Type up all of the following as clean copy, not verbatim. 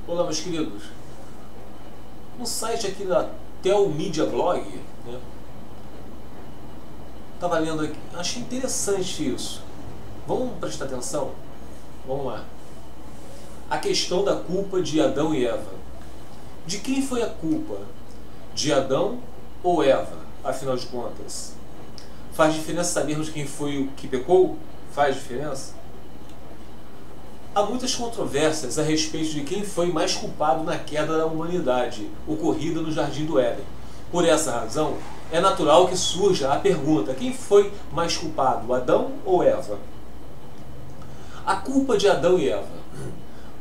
Olá, meus queridos. No site aqui da Telmídia Blog, né, estava lendo aqui, achei interessante isso. Vamos prestar atenção? Vamos lá. A questão da culpa de Adão e Eva. De quem foi a culpa? De Adão ou Eva? Afinal de contas, faz diferença sabermos quem foi o que pecou? Faz diferença? Há muitas controvérsias a respeito de quem foi mais culpado na queda da humanidade ocorrida no Jardim do Éden. Por essa razão, é natural que surja a pergunta: quem foi mais culpado, Adão ou Eva? A culpa de Adão e Eva.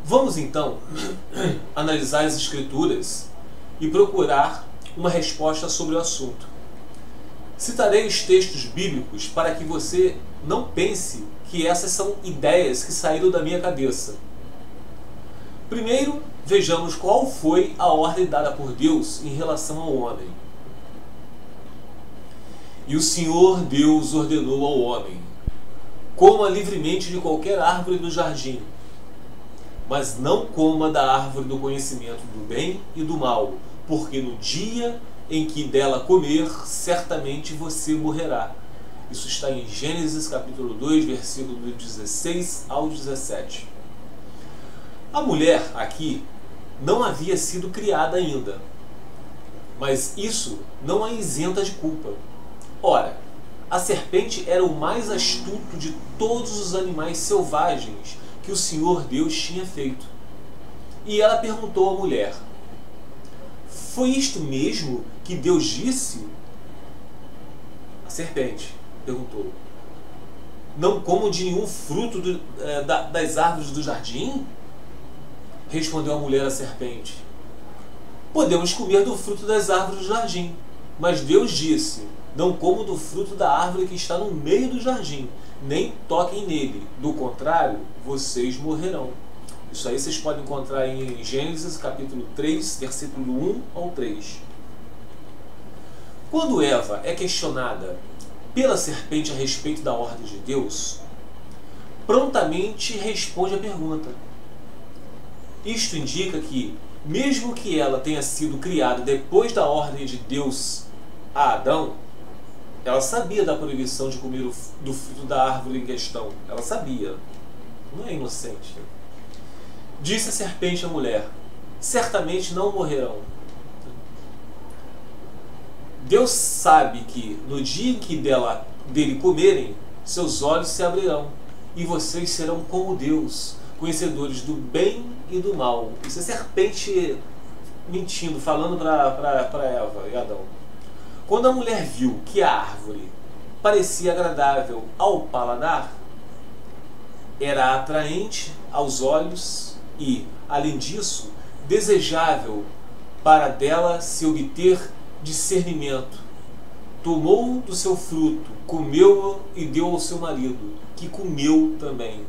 Vamos então analisar as Escrituras e procurar uma resposta sobre o assunto. Citarei os textos bíblicos para que você não pense que essas são ideias que saíram da minha cabeça. Primeiro, vejamos qual foi a ordem dada por Deus em relação ao homem. E o Senhor Deus ordenou ao homem: coma livremente de qualquer árvore do jardim, mas não coma da árvore do conhecimento do bem e do mal, porque no dia em que dela comer, certamente você morrerá. Isso está em Gênesis capítulo 2, versículo 16 ao 17. A mulher aqui não havia sido criada ainda, mas isso não a isenta de culpa. Ora, a serpente era o mais astuto de todos os animais selvagens que o Senhor Deus tinha feito. E ela perguntou à mulher: foi isto mesmo que Deus disse? A serpente perguntou: não comam de nenhum fruto das árvores do jardim? Respondeu a mulher à serpente: podemos comer do fruto das árvores do jardim, mas Deus disse: não comam do fruto da árvore que está no meio do jardim, nem toquem nele, do contrário, vocês morrerão. Isso aí vocês podem encontrar em Gênesis capítulo 3, versículo 1 ao 3. Quando Eva é questionada pela serpente a respeito da ordem de Deus, prontamente responde a pergunta. Isto indica que, mesmo que ela tenha sido criada depois da ordem de Deus a Adão, ela sabia da proibição de comer do fruto da árvore em questão. Ela sabia. Não é inocente. Disse a serpente à mulher: certamente não morrerão. Deus sabe que no dia em que dele comerem, seus olhos se abrirão e vocês serão como Deus, conhecedores do bem e do mal. Isso é serpente mentindo, falando para Eva e Adão. Quando a mulher viu que a árvore parecia agradável ao paladar, era atraente aos olhos e, além disso, desejável para dela se obter discernimento, tomou do seu fruto, comeu-o e deu ao seu marido, que comeu também.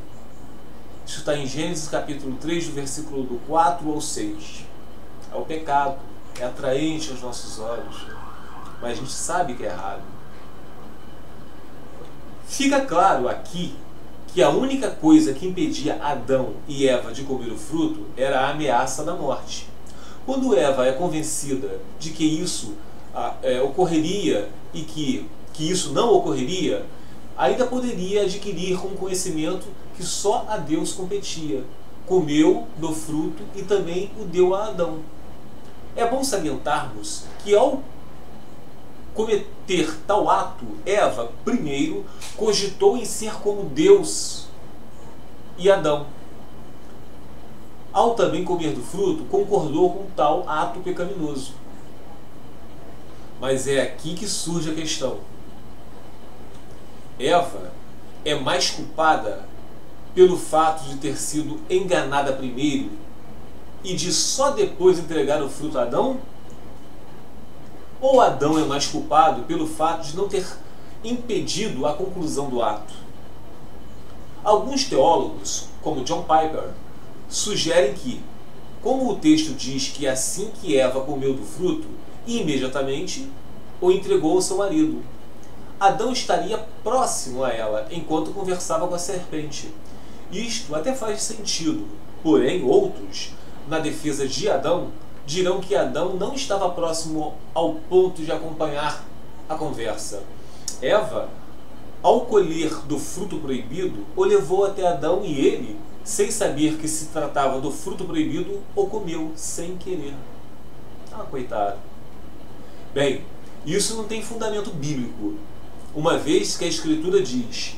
Isso está em Gênesis capítulo 3, do versículo do 4 ao 6. É o pecado, é atraente aos nossos olhos, mas a gente sabe que é errado. Fica claro aqui que a única coisa que impedia Adão e Eva de comer o fruto era a ameaça da morte. Quando Eva é convencida de que isso ocorreria e que isso não ocorreria, ainda poderia adquirir um conhecimento que só a Deus competia. Comeu do fruto e também o deu a Adão. É bom salientarmos que ao cometer tal ato, Eva primeiro cogitou em ser como Deus e Adão. Ao também comer do fruto, concordou com tal ato pecaminoso. Mas é aqui que surge a questão. Eva é mais culpada pelo fato de ter sido enganada primeiro e de só depois entregar o fruto a Adão? Ou Adão é mais culpado pelo fato de não ter impedido a conclusão do ato? Alguns teólogos, como John Piper, sugerem que, como o texto diz que assim que Eva comeu do fruto, imediatamente o entregou ao seu marido, Adão estaria próximo a ela enquanto conversava com a serpente. Isto até faz sentido, porém outros na defesa de Adão, dirão que Adão não estava próximo ao ponto de acompanhar a conversa. Eva, ao colher do fruto proibido, o levou até Adão e ele, sem saber que se tratava do fruto proibido, o comeu sem querer. Ah, coitado. Bem, isso não tem fundamento bíblico, uma vez que a Escritura diz: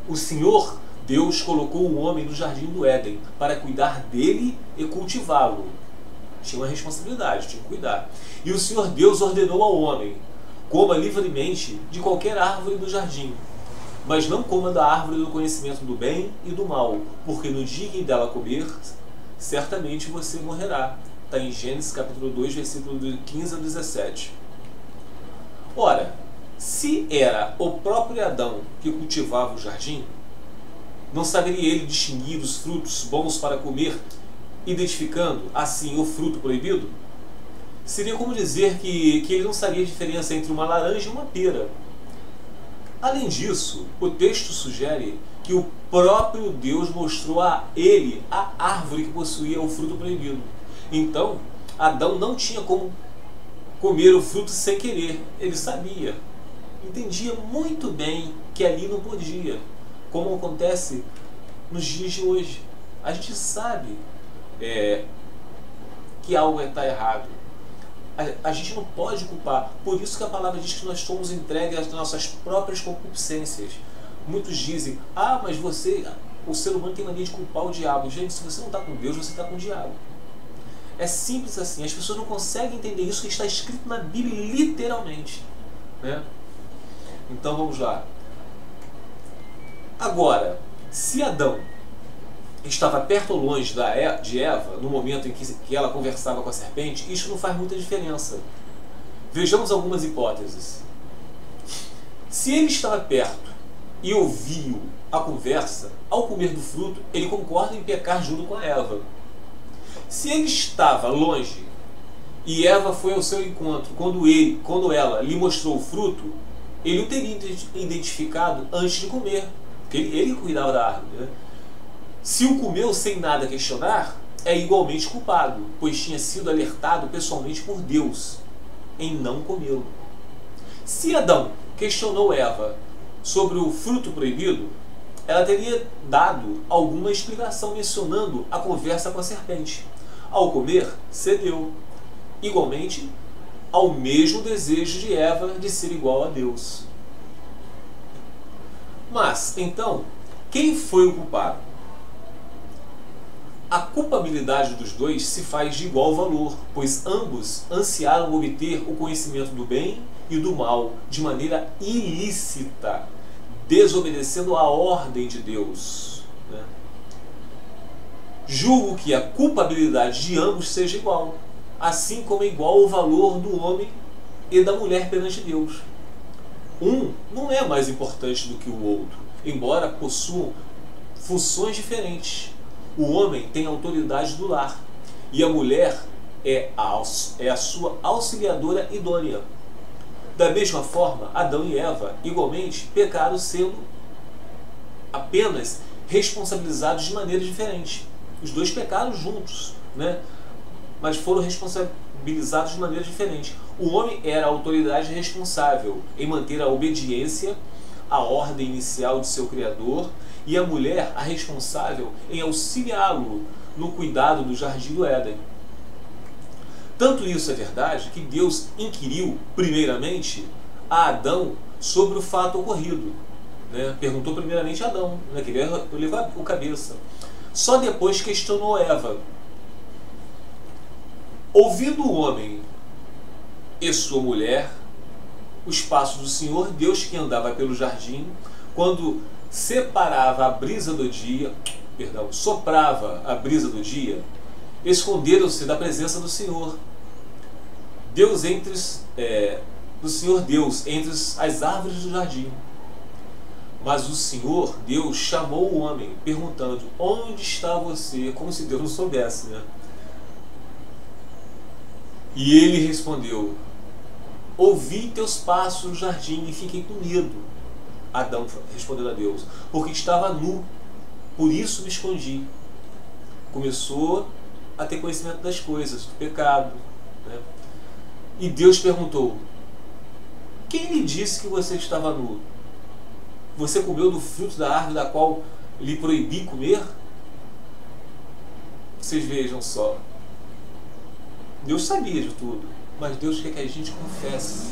o Senhor Deus colocou o homem no jardim do Éden para cuidar dele e cultivá-lo. Tinha uma responsabilidade, tinha que cuidar. E o Senhor Deus ordenou ao homem: coma livremente de qualquer árvore do jardim, mas não coma da árvore do conhecimento do bem e do mal, porque no dia em que dela comer, certamente você morrerá. Está em Gênesis capítulo 2, versículo 15 a 17. Ora, se era o próprio Adão que cultivava o jardim, não saberia ele distinguir os frutos bons para comer, identificando assim o fruto proibido? Seria como dizer que ele não sabia a diferença entre uma laranja e uma pera. Além disso, o texto sugere que o próprio Deus mostrou a ele a árvore que possuía o fruto proibido. Então, Adão não tinha como comer o fruto sem querer. Ele sabia, entendia muito bem que ali não podia, como acontece nos dias de hoje. A gente sabe que algo está errado. A gente não pode culpar. Por isso que a palavra diz que nós somos entregues às nossas próprias concupiscências. Muitos dizem: ah, mas o ser humano tem mania de culpar o diabo. Gente, se você não está com Deus, você está com o diabo. É simples assim. As pessoas não conseguem entender isso que está escrito na Bíblia literalmente, né? Então vamos lá. Agora, se Adão estava perto ou longe de Eva no momento em que ela conversava com a serpente, isso não faz muita diferença. Vejamos algumas hipóteses. Se ele estava perto e ouviu a conversa, ao comer do fruto, ele concorda em pecar junto com a Eva. Se ele estava longe e Eva foi ao seu encontro quando ela lhe mostrou o fruto, ele o teria identificado antes de comer, porque ele cuidava da árvore, né? Se o comeu sem nada questionar, é igualmente culpado, pois tinha sido alertado pessoalmente por Deus em não comê-lo. Se Adão questionou Eva sobre o fruto proibido, ela teria dado alguma explicação mencionando a conversa com a serpente. Ao comer, cedeu, igualmente ao mesmo desejo de Eva de ser igual a Deus. Mas, então, quem foi o culpado? A culpabilidade dos dois se faz de igual valor, pois ambos ansiaram obter o conhecimento do bem e do mal de maneira ilícita, desobedecendo a ordem de Deus, né? Julgo que a culpabilidade de ambos seja igual, assim como é igual o valor do homem e da mulher perante Deus. Um não é mais importante do que o outro, embora possuam funções diferentes. O homem tem a autoridade do lar e a mulher é a sua auxiliadora idônea. Da mesma forma, Adão e Eva igualmente pecaram, sendo apenas responsabilizados de maneira diferente. Os dois pecaram juntos, né? Mas foram responsabilizados de maneira diferente. O homem era a autoridade responsável em manter a obediência à ordem inicial de seu Criador, e a mulher a responsável em auxiliá-lo no cuidado do jardim do Éden. Tanto isso é verdade que Deus inquiriu primeiramente a Adão sobre o fato ocorrido, né? Perguntou primeiramente a Adão, né? Queria levar o cabeça. Só depois questionou Eva. Ouvindo o homem e sua mulher os passos do Senhor Deus que andava pelo jardim, quando soprava a brisa do dia, esconderam-se da presença do Senhor Deus entre as árvores do jardim. Mas o Senhor Deus chamou o homem, perguntando: onde está você? Como se Deus não soubesse, né? E ele respondeu: ouvi teus passos no jardim e fiquei com medo. Adão respondeu a Deus: porque estava nu, por isso me escondi. Começou a ter conhecimento das coisas, do pecado, né? E Deus perguntou: quem lhe disse que você estava nu? Você comeu do fruto da árvore da qual lhe proibi comer? Vocês vejam só. Deus sabia de tudo, mas Deus quer que a gente confesse.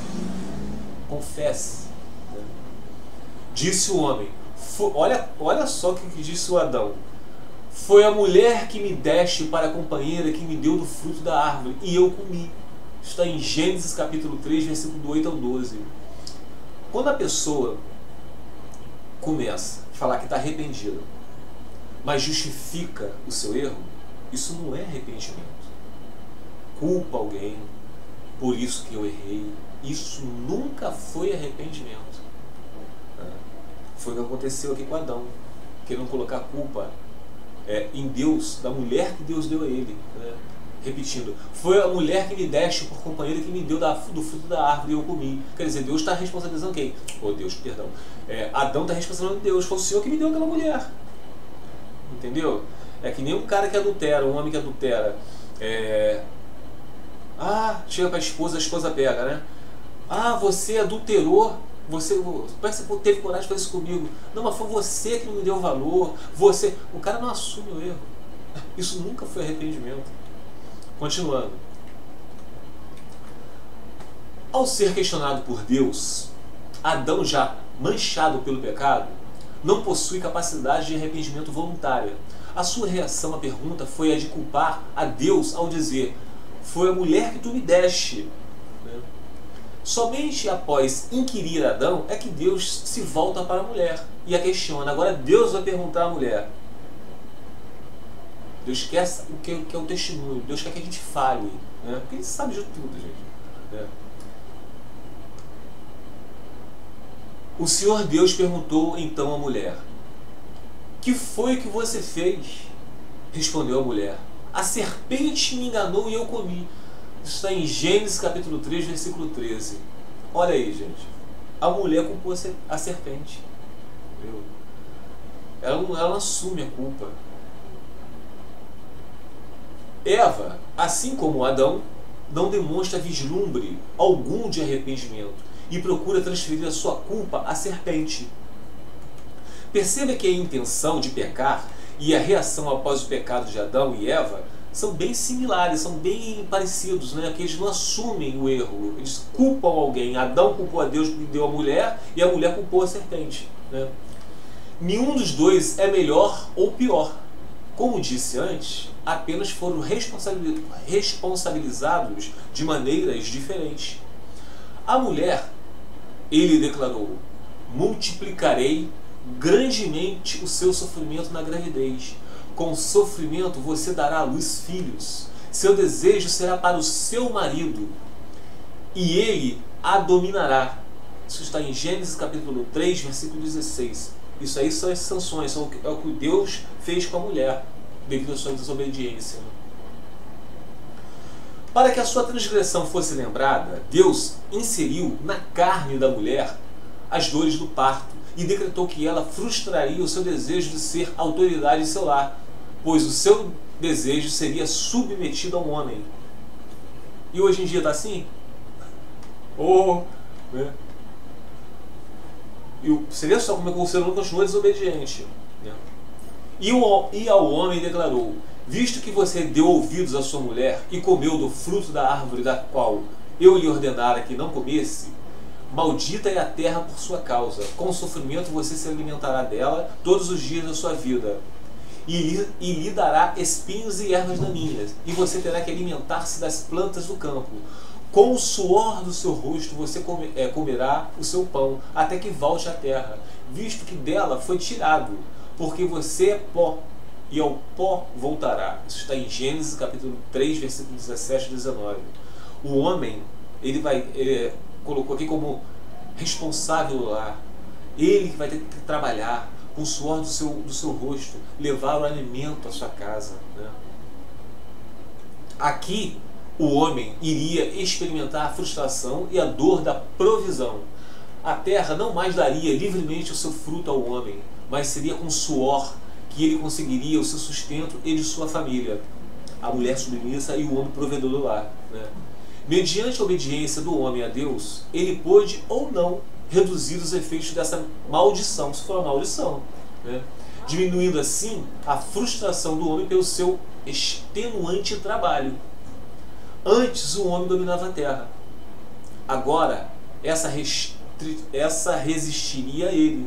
Confesse. Né? Disse o homem. Olha só o que disse o Adão. Foi a mulher que me deste para companheira que me deu do fruto da árvore, e eu comi. Está em Gênesis capítulo 3, versículo do 8 ao 12. Quando a pessoa começa a falar que está arrependida, mas justifica o seu erro, isso não é arrependimento. Culpa alguém por isso que eu errei. Isso nunca foi arrependimento. Foi o que aconteceu aqui com Adão, querendo colocar a culpa em Deus, da mulher que Deus deu a ele. Né? Repetindo, foi a mulher que me deste por companheira que me deu do fruto da árvore e eu comi. Quer dizer, Deus está responsabilizando quem? Deus, perdão. Adão está responsabilizando Deus. Foi o Senhor que me deu aquela mulher. Entendeu? É que nem um cara que adultera, um homem que adultera. Chega para a esposa pega, né? Você adulterou. Como é que você teve coragem de fazer isso comigo? Não, mas foi você que não me deu valor. O cara não assume o erro. Isso nunca foi arrependimento. Continuando. Ao ser questionado por Deus, Adão, já manchado pelo pecado, não possui capacidade de arrependimento voluntária. A sua reação à pergunta foi a de culpar a Deus ao dizer: foi a mulher que tu me deste. Somente após inquirir Adão é que Deus se volta para a mulher e a questiona. Agora Deus vai perguntar à mulher. Deus quer o que é o testemunho. Deus quer que a gente fale. Né? Porque Ele sabe de tudo, gente. Né? O Senhor Deus perguntou então à mulher: que foi que você fez? Respondeu a mulher: a serpente me enganou e eu comi. Isso está em Gênesis capítulo 3, versículo 13. Olha aí, gente. A mulher culpou a serpente. Entendeu? Ela não assume a culpa. Eva, assim como Adão, não demonstra vislumbre algum de arrependimento e procura transferir a sua culpa à serpente. Perceba que a intenção de pecar e a reação após o pecado de Adão e Eva são bem similares, são bem parecidos, né? Que eles não assumem o erro, eles culpam alguém. Adão culpou a Deus que deu a mulher e a mulher culpou a serpente. Né? Nenhum dos dois é melhor ou pior. Como disse antes, apenas foram responsabilizados de maneiras diferentes. A mulher, ele declarou: multiplicarei grandemente o seu sofrimento na gravidez. Com sofrimento você dará à luz filhos. Seu desejo será para o seu marido, e ele a dominará. Isso está em Gênesis capítulo 3, versículo 16. Isso aí são as sanções, é o que Deus fez com a mulher, devido à sua desobediência. Para que a sua transgressão fosse lembrada, Deus inseriu na carne da mulher as dores do parto e decretou que ela frustraria o seu desejo de ser autoridade em seu lar, pois o seu desejo seria submetido a um homem. E hoje em dia está assim? Né? Você vê só como é que o ser humano continua desobediente. Né? E ao homem declarou: visto que você deu ouvidos à sua mulher e comeu do fruto da árvore da qual eu lhe ordenara que não comesse, maldita é a terra por sua causa. Com sofrimento você se alimentará dela todos os dias da sua vida. E lhe dará espinhos e ervas daninhas, e você terá que alimentar-se das plantas do campo. Com o suor do seu rosto você comerá o seu pão, até que volte à terra, visto que dela foi tirado, porque você é pó, e ao pó voltará. Isso está em Gênesis capítulo 3, versículo 17 e 19. O homem, ele colocou aqui como responsável do lar. Ele que vai ter que trabalhar com o suor do seu rosto, levar o alimento à sua casa. Né? Aqui, o homem iria experimentar a frustração e a dor da provisão. A terra não mais daria livremente o seu fruto ao homem, mas seria com suor que ele conseguiria o seu sustento e de sua família. a mulher submissa e o homem provedor do lar, né? Mediante a obediência do homem a Deus, ele pôde ou não reduzir os efeitos dessa maldição, se for uma maldição, né? Diminuindo assim a frustração do homem pelo seu extenuante trabalho. Antes o homem dominava a terra, agora essa resistiria a ele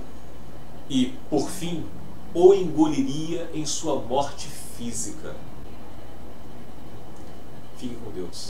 e, por fim, o engoliria em sua morte física. Fique com Deus.